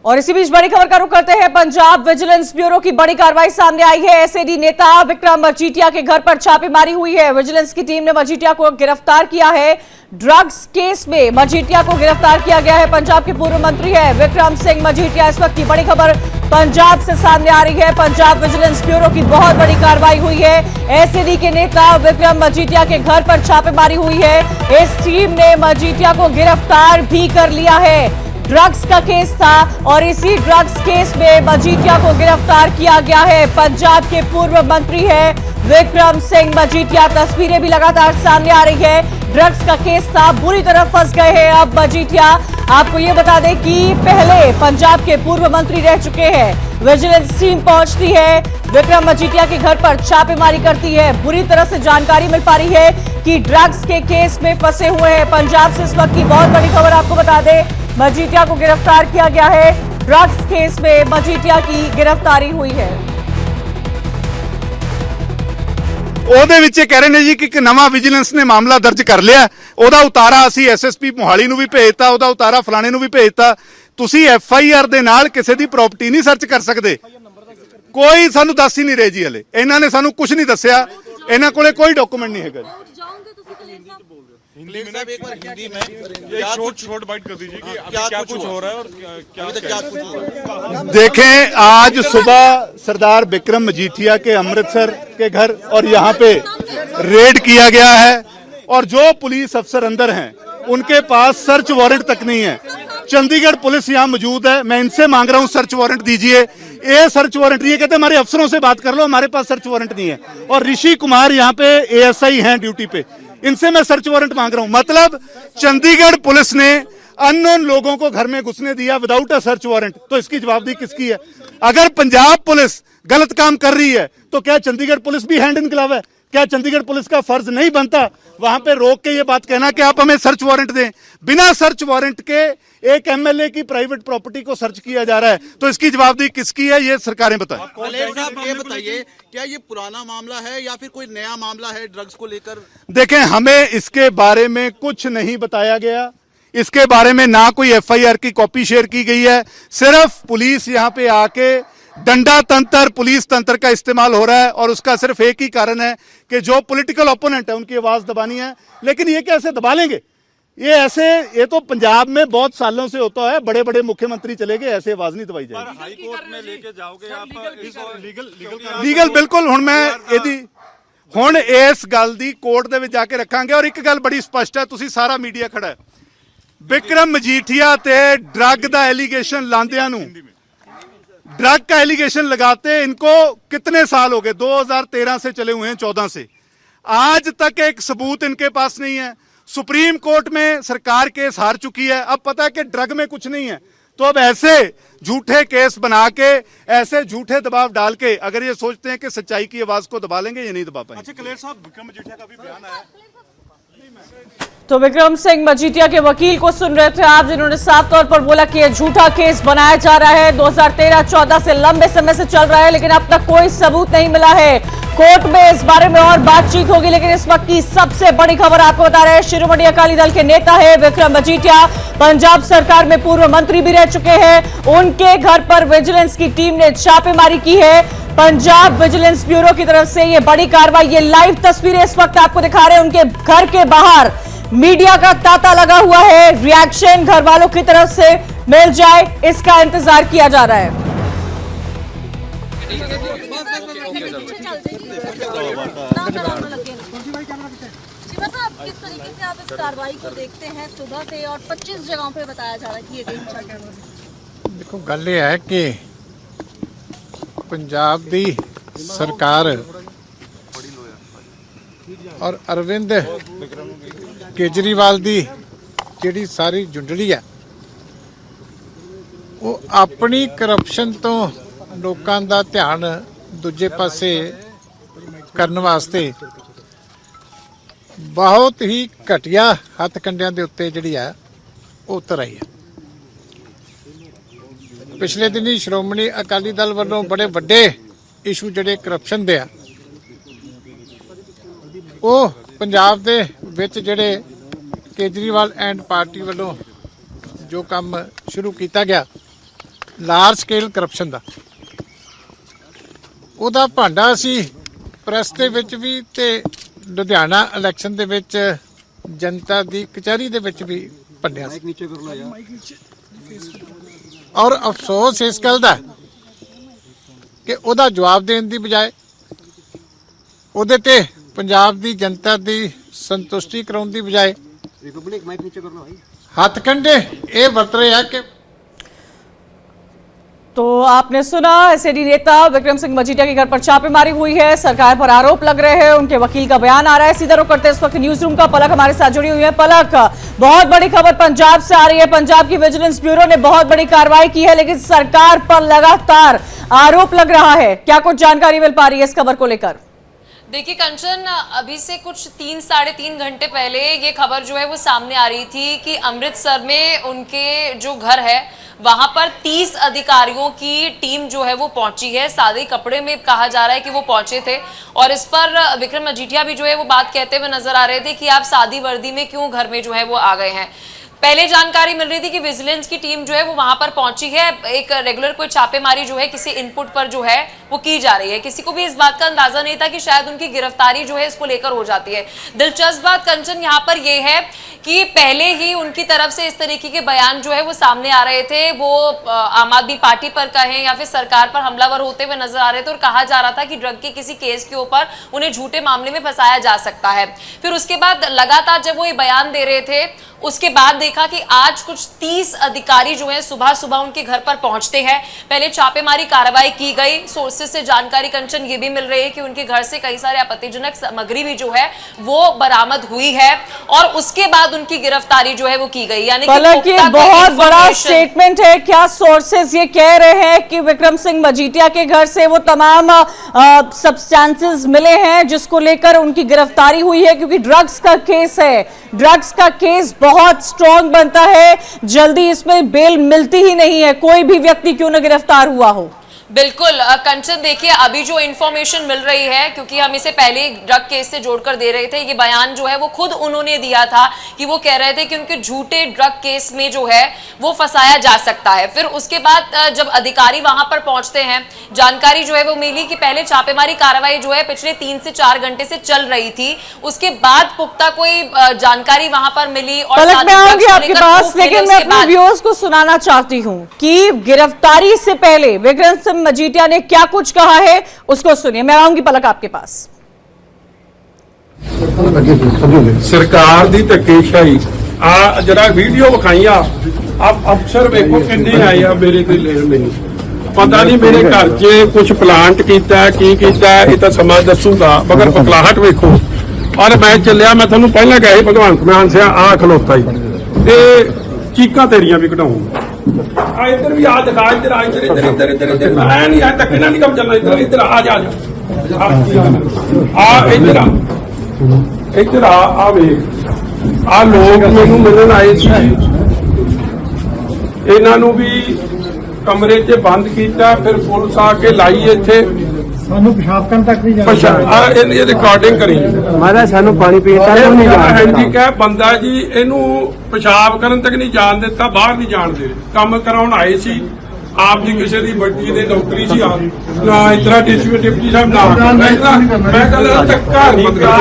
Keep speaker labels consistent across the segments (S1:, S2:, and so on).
S1: और इसी बीच बड़ी खबर का रुख करते हैं। पंजाब विजिलेंस ब्यूरो की बड़ी कार्रवाई सामने आई है। एसएडी नेता विक्रम मजीठिया के घर पर छापेमारी हुई है। विजिलेंस की टीम ने मजीठिया को गिरफ्तार किया है। ड्रग्स केस में मजीठिया को गिरफ्तार किया गया है। पंजाब के पूर्व मंत्री है विक्रम सिंह मजीठिया। इस वक्त की बड़ी खबर पंजाब से सामने आ रही है। पंजाब विजिलेंस ब्यूरो की बहुत बड़ी कार्रवाई हुई है। एसएडी के नेता विक्रम मजीठिया के घर पर छापेमारी हुई है। इस टीम ने मजीठिया को गिरफ्तार भी कर लिया है। ड्रग्स का केस था और इसी ड्रग्स केस में मजीठिया को गिरफ्तार किया गया है। पंजाब के पूर्व मंत्री है विक्रम सिंह मजीठिया। तस्वीरें भी लगातार सामने आ रही है। ड्रग्स का केस था, बुरी तरह फंस गए हैं अब मजीठिया। आपको ये बता दें कि पहले पंजाब के पूर्व मंत्री रह चुके हैं। विजिलेंस टीम पहुंचती है, विक्रम मजीठिया के घर पर छापेमारी करती है। बुरी तरह से जानकारी मिल पा रही है कि ड्रग्स के केस में फंसे हुए हैं। पंजाब से इस वक्त की बहुत बड़ी खबर आपको बता दें, मजीठिया को गिरफ्तार किया गया है। ड्रग्स केस में मजीठिया की गिरफ्तारी हुई है।
S2: ਉਹਦੇ ਵਿੱਚ ਕਹਿ ਰਹੇ ਨੇ ਜੀ ਕਿ ਇੱਕ ਨਵਾਂ ਵਿਜੀਲੈਂਸ ਨੇ ਮਾਮਲਾ ਦਰਜ ਕਰ ਲਿਆ। ਉਹਦਾ ਉਤਾਰਾ ਅਸੀਂ ਐਸਐਸਪੀ ਮੋਹਾਲੀ ਨੂੰ ਵੀ ਭੇਜਤਾ, ਉਹਦਾ ਉਤਾਰਾ ਫਲਾਣੇ ਨੂੰ ਵੀ ਭੇਜਤਾ। ਤੁਸੀਂ ਐਫਆਈਆਰ ਦੇ ਨਾਲ ਕਿਸੇ ਦੀ ਪ੍ਰਾਪਰਟੀ ਨਹੀਂ ਸਰਚ ਕਰ ਸਕਦੇ। ਕੋਈ ਸਾਨੂੰ ਦੱਸ ਹੀ ਨਹੀਂ ਰਹੇ ਜੀ ਹਲੇ। ਇਹਨਾਂ ਨੇ ਸਾਨੂੰ ਕੁਝ ਨਹੀਂ ਦੱਸਿਆ। ਇਹਨਾਂ ਕੋਲੇ ਕੋਈ ਡਾਕੂਮੈਂਟ ਨਹੀਂ ਹੈਗਾ।
S3: हिंदी में एक बार हिंदी में क्या शॉर्ट बाइट कर दीजिए कि क्या कुछ हो रहा है और क्या कुछ हो रहा है।
S2: देखें, आज सुबह सरदार विक्रम मजीठिया के अमृतसर के घर और यहाँ पे रेड किया गया है और जो पुलिस अफसर अंदर हैं उनके पास सर्च वारंट तक नहीं है। चंडीगढ़ पुलिस यहाँ मौजूद है। मैं इनसे मांग रहा हूँ सर्च वारंट दीजिए। ये सर्च वारंट, ये कहते हमारे अफसरों से बात कर लो, हमारे पास सर्च वारंट नहीं है। और ऋषि कुमार यहाँ पे एएसआई हैं ड्यूटी पे, इनसे मैं सर्च वारंट मांग रहा हूं। मतलब चंडीगढ़ पुलिस ने अननोन लोगों को घर में घुसने दिया विदाउट अ सर्च वारंट, तो इसकी जवाबदेही किसकी है? अगर पंजाब पुलिस गलत काम कर रही है तो क्या चंडीगढ़ पुलिस भी हैंड इन ग्लव है? क्या चंडीगढ़ पुलिस का फर्ज नहीं बनता वहां पे रोक के ये बात कहना कि आप हमें सर्च वारंट दें? बिना सर्च वारंट के एक एमएलए की प्राइवेट प्रॉपर्टी को सर्च किया जा रहा है, तो इसकी जवाबदेही किसकी है? ये सरकारें बताएं।
S3: ये बताइए, क्या ये पुराना मामला है या फिर कोई नया मामला है ड्रग्स को लेकर?
S2: देखें, हमें इसके बारे में कुछ नहीं बताया गया। इसके बारे में ना कोई एफआईआर की कॉपी शेयर की गई है। सिर्फ पुलिस यहाँ पे आके डंडा तंत्र, पुलिस तंत्र का इस्तेमाल हो रहा है और उसका सिर्फ एक ही कारण है कि जो पॉलिटिकल ओपोनेंट है उनकी आवाज दबानी है। लेकिन ये कैसे दबा लेंगे? ये तो पंजाब में बहुत सालों से होता है। बड़े बड़े मुख्यमंत्री चले गए, ऐसे आवाज नहीं दबाई जाएगी।
S3: हाई कोर्ट में लेके जाओगे आप
S2: लीगल बिल्कुल। हुण मैं यदि हुण इस गल दी कोर्ट दे विच जाके रखांगे। और एक गल बड़ी स्पष्ट है, तुसी सारा मीडिया खड़ा है, विक्रम मजीठिया ते ड्रग दा एलिगेशन लांदियां नूं, ड्रग का एलिगेशन लगाते इनको कितने साल हो गए? 2013 से चले हुए हैं, 14 से। आज तक एक सबूत इनके पास नहीं है। सुप्रीम कोर्ट में सरकार केस हार चुकी है। अब पता है कि ड्रग में कुछ नहीं है, तो अब ऐसे झूठे केस बना के, ऐसे झूठे दबाव डाल के अगर ये सोचते हैं कि सच्चाई की आवाज को दबा लेंगे, ये नहीं दबा पाएंगे।
S3: अच्छा कलेर साहब, विक्रम मजीठिया का भी बयान आया।
S1: तो विक्रम सिंह मजीठिया के वकील को सुन रहे थे आप, जिन्होंने साफ तौर पर बोला कि यह झूठा केस बनाया जा रहा है। 2013-14 से लंबे समय से चल रहा है, लेकिन अब तक कोई सबूत नहीं मिला है। कोर्ट में इस बारे में और बातचीत होगी, लेकिन इस वक्त की सबसे बड़ी खबर आपको बता रहे हैं, शिरोमणि अकाली दल के नेता है विक्रम मजीठिया। पंजाब सरकार में पूर्व मंत्री भी रह चुके हैं। उनके घर पर विजिलेंस की टीम ने छापेमारी की है। पंजाब विजिलेंस ब्यूरो की तरफ से यह बड़ी कार्रवाई, ये लाइव तस्वीरें इस वक्त आपको दिखा रहे हैं। उनके घर के बाहर मीडिया का तांता लगा हुआ है। रिएक्शन घर वालों की तरफ से मिल जाए, इसका इंतजार किया जा रहा है।
S4: किस तरीके से आप इस कार्रवाई को देखते हैं? सुबह से और 25 जगहों पे बताया जा रहा है कि ये गेम चल रहा है।
S5: देखो, गल ये है कि पंजाब दी सरकार और अरविंद केजरीवाल दी जिहड़ी सारी जुंडली है, वो अपनी करप्शन तो लोकां दा ध्यान दूजे पासे करने वास्ते बहुत ही घटिया हथ कंडियां दे उत्ते जिहड़ी है वो उतर आई है। पिछले दिन ही श्रोमणी अकाली दल वालों बड़े वड्डे इशू जिहड़े करप्शन दे आ, वो पंजाब दे विच जिहड़े केजरीवाल एंड पार्टी वालों जो काम शुरू किया गया ਲਾਰਜ ਸਕੇਲ ਕਰਪਸ਼ਨ ਦਾ। ਉਹਦਾ ਭਾਂਡਾ ਅਸੀਂ ਪ੍ਰੈਸ ਦੇ ਵਿੱਚ ਵੀ ਤੇ ਲੁਧਿਆਣਾ ਇਲੈਕਸ਼ਨ ਦੇ ਵਿੱਚ ਜਨਤਾ ਦੀ ਕਚਹਿਰੀ ਦੇ ਵਿੱਚ ਵੀ ਭੰਡਿਆ ਸੀ। ਔਰ ਅਫਸੋਸ ਇਸ ਗੱਲ ਦਾ ਕਿ ਉਹਦਾ ਜਵਾਬ ਦੇਣ ਦੀ ਬਜਾਏ ਉਹਦੇ ਤੇ ਪੰਜਾਬ ਦੀ ਜਨਤਾ ਦੀ ਸੰਤੁਸ਼ਟੀ ਕਰਾਉਣ ਦੀ ਬਜਾਏ ਹੱਥ ਕੰਡੇ ਇਹ ਵਰਤ ਰਹੇ ਆ कि
S1: तो आपने सुना एसएडी नेता विक्रम सिंह मजीठिया के घर पर छापेमारी हुई है, सरकार पर आरोप लग रहे हैं, उनके वकील का बयान आ रहा है। सीधा रुख करते इस वक्त न्यूज रूम का पलक हमारे साथ जुड़ी हुई है। पलक, बहुत बड़ी खबर पंजाब से आ रही है। पंजाब की विजिलेंस ब्यूरो ने बहुत बड़ी कार्रवाई की है, लेकिन सरकार पर लगातार आरोप लग रहा है। क्या कुछ जानकारी मिल पा रही है इस खबर को लेकर?
S6: देखिए कंचन, अभी से कुछ 3-3.5 घंटे पहले ये खबर जो है वो सामने आ रही थी कि अमृतसर में उनके जो घर है वहां पर 30 अधिकारियों की टीम जो है वो पहुंची है। सादे कपड़े में कहा जा रहा है कि वो पहुंचे थे और इस पर विक्रम मजीठिया भी जो है वो बात कहते हुए नजर आ रहे थे कि आप सादी वर्दी में क्यों घर में जो है वो आ गए हैं। पहले जानकारी मिल रही थी कि विजिलेंस की टीम जो है वो वहां पर पहुंची है। एक रेगुलर कोई छापेमारी जो है किसी इनपुट पर जो है वो की जा रही है। किसी को भी इस बात का अंदाजा नहीं था कि शायद उनकी गिरफ्तारी जो है इसको लेकर हो जाती है। दिलचस्प बात कंचन यहाँ पर ये है कि पहले ही उनकी तरफ से इस तरीके के बयान जो है वो सामने आ रहे थे। वो आम आदमी पार्टी पर कहें या फिर सरकार पर हमलावर होते हुए नजर आ रहे थे और कहा जा रहा था कि ड्रग के किसी केस के ऊपर उन्हें झूठे मामले में फंसाया जा सकता है। फिर उसके बाद लगातार जब वो ये बयान दे रहे थे उसके बाद देखा कि आज कुछ 30 अधिकारी जो हैं सुबह सुबह उनके घर पर पहुंचते हैं। पहले छापेमारी कार्रवाई की गई। सोर्सेज से जानकारी कंचन ये भी मिल रही है कि उनके घर से कई सारे आपत्तिजनक सामग्री भी जो है वो बरामद हुई है और उसके बाद उनकी गिरफ्तारी जो है वो की गई। यानी कि
S1: ये बहुत बड़ा स्टेटमेंट है। क्या सोर्सेज ये कह रहे हैं कि विक्रम सिंह मजीठिया के घर से वो तमाम सब्सटेंसेस मिले हैं जिसको लेकर उनकी गिरफ्तारी हुई है? क्योंकि ड्रग्स का केस है, ड्रग्स का केस बहुत स्ट्रॉन्ग बनता है, जल्दी इसमें बेल मिलती ही नहीं है, कोई भी व्यक्ति क्यों न गिरफ्तार हुआ हो।
S6: बिल्कुल कंचन, देखिए अभी जो इन्फॉर्मेशन मिल रही है, क्योंकि हम इसे पहले ड्रग केस से जोड़कर दे रहे थे, ये बयान जो है वो खुद उन्होंने दिया था कि वो कह रहे थे कि उनके झूठे ड्रग केस में जो है वो फंसाया जा सकता है। फिर उसके बाद जब अधिकारी वहां पर पहुंचते हैं, जानकारी जो है वो मिली कि पहले छापेमारी कार्रवाई जो है पिछले 3 से 4 घंटे से चल रही थी। उसके बाद पुख्ता कोई जानकारी वहां पर मिली और
S1: मैं आऊंगी आपके पास, लेकिन मैं अपने व्यूअर्स को सुनाना चाहती हूँ कि गिरफ्तारी से पहले विक्रम सिंह मजीठिया ने क्या कुछ कहा है, उसको सुनिए। मैं आऊंगी पलक आपके पास।
S7: सरकार दी धक्केशाही आ जरा वीडियो विखाई आप अफसर वेखो किन्ने आए आ मेरे ते लेन नहीं पता नहीं मेरे घर च कुछ प्लांट कीता की कीता ये तो समा दसूगा, मगर पकलाहट वेखो। और मैं चलिया, मैं थानू पहले कहा भगवंत मान से आ खलोता ही ते चीका तेरियां भी कढाऊं। इधर भी आ दिखा, इधर आ, इधर इधर इधर इधर इधर मैं नहीं आ तक नहीं कम चलना, इधर इधर आ जा आ इधर आ इधर आ वेख आ लोग मैनू मिलन आए सी, इन्हों भी कमरे च बंद किया, फिर पुलिस आके लाई इत्थे रिकॉर्डिंग करी पानी हैंडीकैप बंदा जी, इनू पेशाब करन तक नहीं जान दिता, बाहर नहीं जान दे। काम कराउण आए सी, आप जी किसी की बच्ची की नौकरी सी, ना इतना डिप्टी साहब ना मैं धक्का नहीं करा।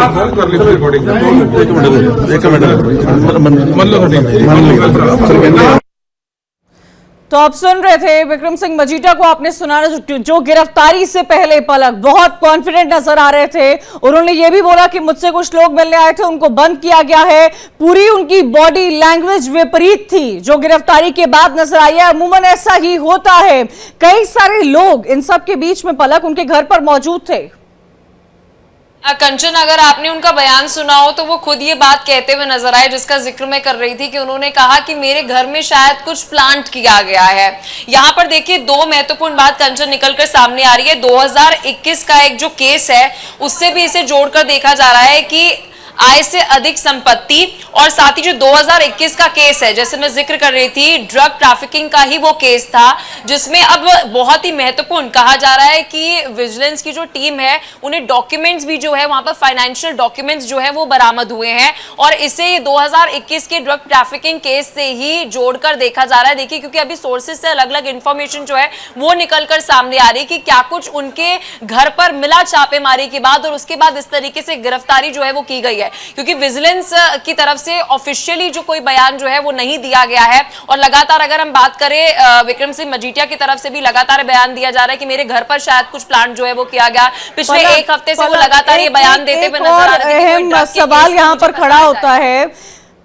S1: तो आप सुन रहे थे विक्रम सिंह मजीठिया को, आपने सुना जो गिरफ्तारी से पहले पलक बहुत कॉन्फिडेंट नजर आ रहे थे। उन्होंने ये भी बोला कि मुझसे कुछ लोग मिलने आए थे, उनको बंद किया गया है। पूरी उनकी बॉडी लैंग्वेज विपरीत थी जो गिरफ्तारी के बाद नजर आई है। अमूमन ऐसा ही होता है, कई सारे लोग इन सब के बीच में पलक उनके घर पर मौजूद थे।
S6: कंचन, अगर आपने उनका बयान सुना हो तो वो खुद ये बात कहते हुए नजर आए जिसका जिक्र मैं कर रही थी कि उन्होंने कहा कि मेरे घर में शायद कुछ प्लांट किया गया है। यहाँ पर देखिए 2 महत्वपूर्ण बात कंचन निकलकर सामने आ रही है। 2021 का एक जो केस है उससे भी इसे जोड़कर देखा जा रहा है कि आय से अधिक संपत्ति, और साथ ही जो 2021 का केस है, जैसे मैं जिक्र कर रही थी, ड्रग ट्रैफिकिंग का ही वो केस था, जिसमें अब बहुत ही महत्वपूर्ण कहा जा रहा है कि विजिलेंस की जो टीम है उन्हें डॉक्यूमेंट्स भी जो है वहां पर फाइनेंशियल डॉक्यूमेंट्स जो है वो बरामद हुए हैं, और इसे 2021 के ड्रग ट्रैफिकिंग केस से ही जोड़कर देखा जा रहा है। देखिए, क्योंकि अभी सोर्सेज से अलग अलग इंफॉर्मेशन जो है वो निकलकर सामने आ रही है कि क्या कुछ उनके घर पर मिला छापेमारी के बाद, और उसके बाद इस तरीके से गिरफ्तारी जो है वो की गई है, क्योंकि विजिलेंस की तरफ से ऑफिशियली जो कोई बयान जो है वो नहीं दिया गया है। और लगातार अगर हम बात करें विक्रम सिंह मजीठिया की तरफ से भी लगातार बयान दिया जा रहा है कि मेरे घर पर शायद कुछ प्लांट जो है वो किया गया। पिछले एक हफ्ते से वो लगातार ये बयान देते हुए नजर आ रहे हैं।
S1: अहम सवाल यहाँ पर खड़ा होता है,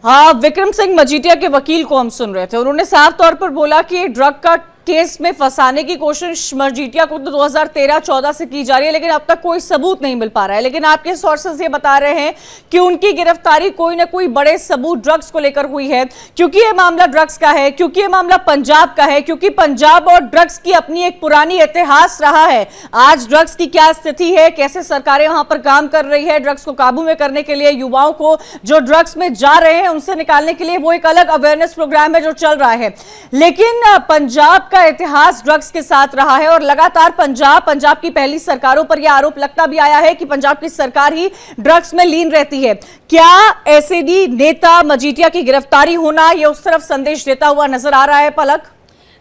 S1: हाँ, विक्रम सिंह मजीठिया के वकील को हम सुन रहे थे, उन्होंने साफ तौर पर बोला कि ड्रग का केस में फंसाने की कोशिश मजीठिया को तो 2013-14 से की जा रही है, लेकिन अब तक कोई सबूत नहीं मिल पा रहा है। लेकिन आपके सोर्सेज ये बता रहे हैं कि उनकी गिरफ्तारी कोई ना कोई बड़े सबूत ड्रग्स को लेकर हुई है, क्योंकि ये मामला ड्रग्स का है, क्योंकि ये मामला पंजाब का है, क्योंकि पंजाब और ड्रग्स की अपनी एक पुरानी इतिहास रहा है। आज ड्रग्स की क्या स्थिति है, कैसे सरकारें वहां पर काम कर रही है ड्रग्स को काबू में करने के लिए, युवाओं को जो ड्रग्स में जा रहे हैं उनसे निकालने के लिए, वो एक अलग अवेयरनेस प्रोग्राम है जो चल रहा है। लेकिन पंजाब का इतिहास ड्रग्स के साथ रहा है, और लगातार पंजाब की पहली सरकारों पर यह आरोप लगता भी आया है कि पंजाब की सरकार ही ड्रग्स में लीन रहती है। क्या एसएडी नेता मजीठिया की गिरफ्तारी होना यह उस तरफ संदेश देता हुआ नजर आ रहा है? पलक,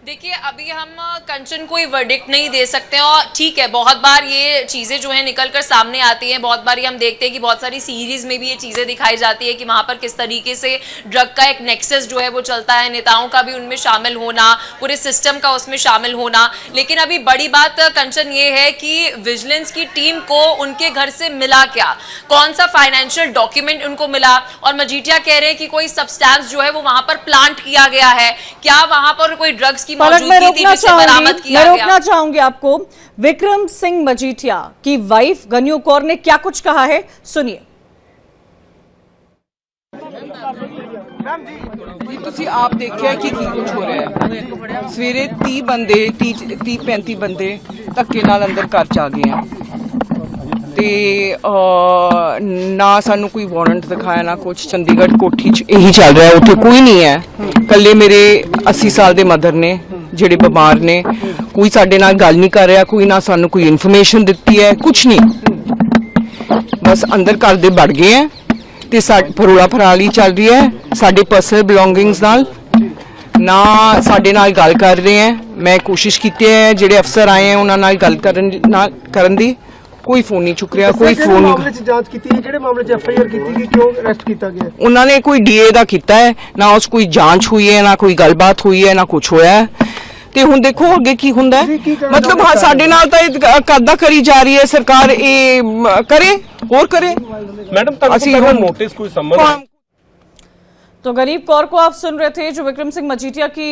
S6: देखिए, अभी हम कंचन कोई वर्डिक्ट नहीं दे सकते हैं, और ठीक है, बहुत बार ये चीज़ें जो है निकलकर सामने आती हैं, बहुत बार ये हम देखते हैं कि बहुत सारी सीरीज में भी ये चीज़ें दिखाई जाती है कि वहाँ पर किस तरीके से ड्रग का एक नेक्सस जो है वो चलता है, नेताओं का भी उनमें शामिल होना, पूरे सिस्टम का उसमें शामिल होना। लेकिन अभी बड़ी बात कंचन ये है कि विजिलेंस की टीम को उनके घर से मिला क्या, कौन सा फाइनेंशियल डॉक्यूमेंट उनको मिला, और मजीठिया कह रहे हैं कि कोई सब्सटेंस जो है वो वहाँ पर प्लांट किया गया है, क्या वहाँ पर कोई ड्रग्स
S1: पलक, मैं रोकना चाहूंगी आपको। विक्रम सिंह मजीठिया की वाइफ गन्यू कौर ने क्या कुछ कहा है, सुनिए।
S8: ਜੀ ਤੁਸੀਂ ਆਪ ਦੇਖਿਆ ਕਿ ਕੀ ਕੁਝ ਹੋ ਰਿਹਾ ਹੈ। ਸਵੇਰੇ 30 ਬੰਦੇ 35 ਬੰਦੇ ਧੱਕੇ ਨਾਲ ਅੰਦਰ ਘਰ ਚ ਆ ਗਏ ਆ, ਤੇ ਨਾ ਸਾਨੂੰ ਕੋਈ ਵਾਰੰਟ ਦਿਖਾਇਆ ਨਾ ਕੁਝ। ਚੰਡੀਗੜ੍ਹ ਕੋਠੀ ਚ ਇਹੀ ਚੱਲ ਰਿਹਾ, ਉੱਥੇ ਕੋਈ ਨਹੀਂ ਹੈ। ਕੱਲੇ ਮੇਰੇ 80 ਸਾਲ ਦੇ ਮਦਰ ਨੇ ਜਿਹੜੇ ਬਿਮਾਰ ਨੇ, ਕੋਈ ਸਾਡੇ ਨਾਲ ਗੱਲ ਨਹੀਂ ਕਰ ਰਿਹਾ, ਕੋਈ ਨਾ ਸਾਨੂੰ ਕੋਈ ਇਨਫੋਰਮੇਸ਼ਨ ਦਿੱਤੀ ਹੈ, ਕੁਝ ਨਹੀਂ। ਬਸ ਅੰਦਰ ਘਰ ਦੇ ਵੜ ਗਏ ਹੈ ਤੇ ਫਰੋਲਾ ਫਰਾਲੀ ਚੱਲ ਰਹੀ ਹੈ ਸਾਡੇ ਪਰਸਨਲ ਬਿਲੋਂਗਿੰਗਸ ਨਾਲ, ਨਾ ਸਾਡੇ ਨਾਲ ਗੱਲ ਕਰ ਰਹੇ ਹੈ। ਮੈਂ ਕੋਸ਼ਿਸ਼ ਕੀਤੀ ਹੈ, ਜਿਹੜੇ ਅਫਸਰ ਆਏ ਹੈ ਉਹਨਾਂ ਨਾਲ ਗੱਲ ਕਰਨ ਦੀ, ਕੋਈ ਫੋਨ ਨਹੀਂ ਚੁੱਕ ਰਿਹਾ, ਕੋਈ ਫੋਨ ਨਹੀਂ।
S9: ਮਾਮਲੇ 'ਚ ਜਾਂਚ ਕੀਤੀ, ਜਿਹੜੇ ਮਾਮਲੇ 'ਚ ਐਫਆਈਆਰ ਕੀਤੀ ਗਈ, ਕਿਉਂ ਅਰੈਸਟ ਕੀਤਾ ਗਿਆ?
S8: ਉਹਨਾਂ ਨੇ ਕੋਈ ਡੀਏ ਦਾ ਕੀਤਾ ਹੈ, ਨਾ ਉਸ ਕੋਈ ਜਾਂਚ ਹੋਈ ਹੈ, ਨਾ ਕੋਈ ਗੱਲਬਾਤ ਹੋਈ ਹੈ, ਨਾ ਕੁਝ ਹੋਇਆ ਹੈ। ਤੇ ਹੁਣ ਦੇਖੋ ਅੱਗੇ ਕੀ ਹੁੰਦਾ ਹੈ। ਮਤਲਬ ਹਾਂ, ਸਾਡੇ ਨਾਲ ਤਾਂ ਇਹ ਕਰਦਾ ਕਰੀ ਜਾ ਰਹੀ ਹੈ ਸਰਕਾਰ, ਇਹ ਕਰੇ ਹੋਰ करे।
S3: मैडम तक नोटिस कोई संबंध?
S1: तो गरीब कौर को आप सुन रहे थे, जो विक्रम सिंह मजीठिया की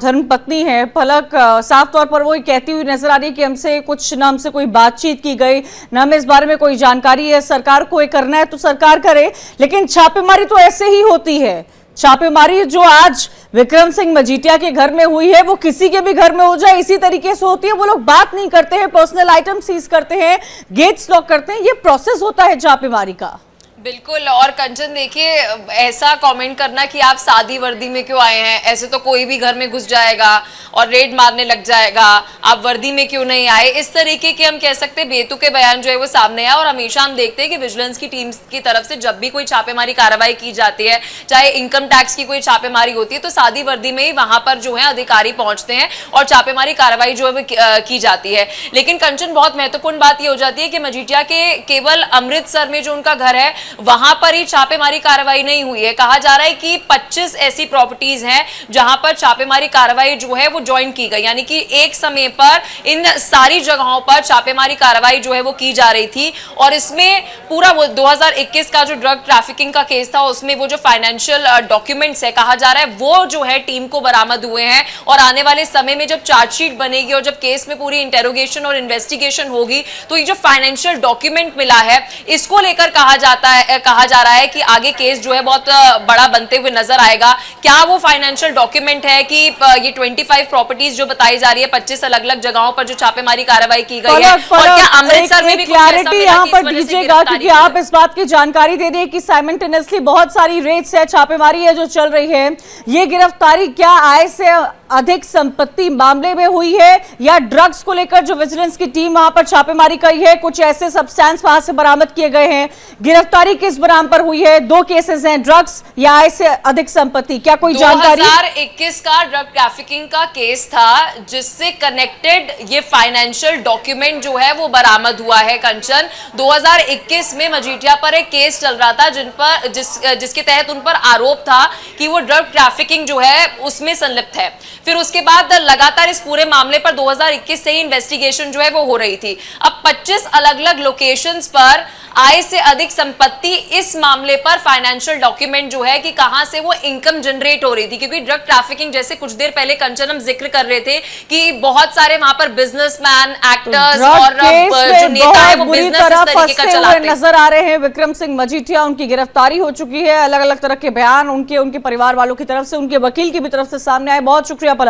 S1: धर्मपत्नी है। पलक, साफ तौर पर वो कहती हुई नजर आ रही कि हमसे कुछ न हमसे कोई बातचीत की गई, न हमें इस बारे में कोई जानकारी है। सरकार को ये करना है तो सरकार करे, लेकिन छापेमारी तो ऐसे ही होती है। छापेमारी जो आज विक्रम सिंह मजीठिया के घर में हुई है, वो किसी के भी घर में हो जाए इसी तरीके से होती है। वो लोग बात नहीं करते हैं, पर्सनल आइटम सीज करते हैं, गेट्स लॉक करते हैं, ये प्रोसेस होता है छापेमारी का।
S6: बिल्कुल। और कंचन देखिए, ऐसा कमेंट करना कि आप सादी वर्दी में क्यों आए हैं, ऐसे तो कोई भी घर में घुस जाएगा और रेड मारने लग जाएगा, आप वर्दी में क्यों नहीं आए, इस तरीके के हम कह सकते हैं बेतुके बयान जो है वो सामने आए। और हमेशा हम देखते हैं कि विजिलेंस की टीम की तरफ से जब भी कोई छापेमारी कार्रवाई की जाती है, चाहे इनकम टैक्स की कोई छापेमारी होती है, तो सादी वर्दी में ही वहां पर जो है अधिकारी पहुंचते हैं और छापेमारी कार्रवाई जो है वो की जाती है। लेकिन कंचन, बहुत महत्वपूर्ण बात यह हो जाती है कि मजीठिया के केवल अमृतसर में जो उनका घर है वहां पर ही छापेमारी कार्रवाई नहीं हुई है। कहा जा रहा है कि 25 ऐसी प्रॉपर्टीज हैं जहां पर छापेमारी कार्रवाई जो है वो ज्वाइन की गई, यानी कि एक समय पर इन सारी जगहों पर छापेमारी कार्रवाई जो है वो की जा रही थी। और इसमें पूरा वो 2021 का जो ड्रग ट्रैफिकिंग का केस था, उसमें वो जो फाइनेंशियल डॉक्यूमेंट्स है, कहा जा रहा है वो जो है टीम को बरामद हुए हैं। और आने वाले समय में जब चार्जशीट बनेगी और जब केस में पूरी इंटेरोगेशन और इन्वेस्टिगेशन होगी, तो ये जो फाइनेंशियल डॉक्यूमेंट मिला है, इसको लेकर कहा जाता कहा जा रहा है कि आगे केस जो है बहुत बड़ा बनते हुए नजर आएगा। क्या वो फाइनेंशियल डॉक्यूमेंट है कि ये 25 प्रॉपर्टीज जो बताई जा रही है, 25 अलग अलग जगहों पर जो छापेमारी कार्रवाई की गई है, और क्या अमृतसर में भी कुछ ऐसा
S1: क्लैरिटी
S6: मिला
S1: यहाँ
S6: कि
S1: पर
S6: इस वजह से
S1: दीजिएगा,
S6: गिरफ्तारी
S1: क्योंकि आप इस बात की जानकारी दे दें कि साइमल्टेनियसली बहुत सारी रेड्स है, छापेमारी है जो चल रही है। ये गिरफ्तारी क्या आय से अधिक संपत्ति मामले में हुई है या ड्रग्स को लेकर जो विजिलेंस की टीम वहां पर छापेमारी की है, कुछ ऐसे सब्सटेंस वहां से बरामद किए गए हैं? गिरफ्तारी किस बराम पर हुई है? 2 केसेस हैं, ड्रग्स या आय से अधिक संपत्ति, क्या कोई जानकारी?
S6: 2021 का ड्रग ट्रैफिकिंग का केस था जिससे कनेक्टेड ये फाइनेंशियल डॉक्यूमेंट जो है वो बरामद हुआ है। कंचन, 2021 में मजीठिया पर एक केस चल रहा था जिसके तहत उन पर आरोप था कि वो ड्रग ट्रैफिकिंग जो है उसमें संलिप्त है। फिर उसके बाद लगातार इस पूरे मामले पर 2021 से ही इन्वेस्टिगेशन जो है वो हो रही थी। अब 25 अलग अलग लोकेशंस पर आय से अधिक संपत्ति, इस मामले पर फाइनेंशियल डॉक्यूमेंट जो है कि कहां से वो इनकम जनरेट हो रही थी, क्योंकि ड्रग ट्रैफिकिंग जैसे कुछ देर पहले कंचन हम जिक्र कर रहे थे कि बहुत सारे वहां पर बिजनेसमैन, एक्टर्स और जो नेता है वो बिजनेस इस तरीके का चलाते हैं।
S1: नजर आ रहे हैं विक्रम सिंह मजीठिया, उनकी गिरफ्तारी हो चुकी है। अलग अलग तरह के बयान उनके परिवार वालों की तरफ से, उनके वकील की भी तरफ से सामने आए। बहुत शुक्रिया पलक।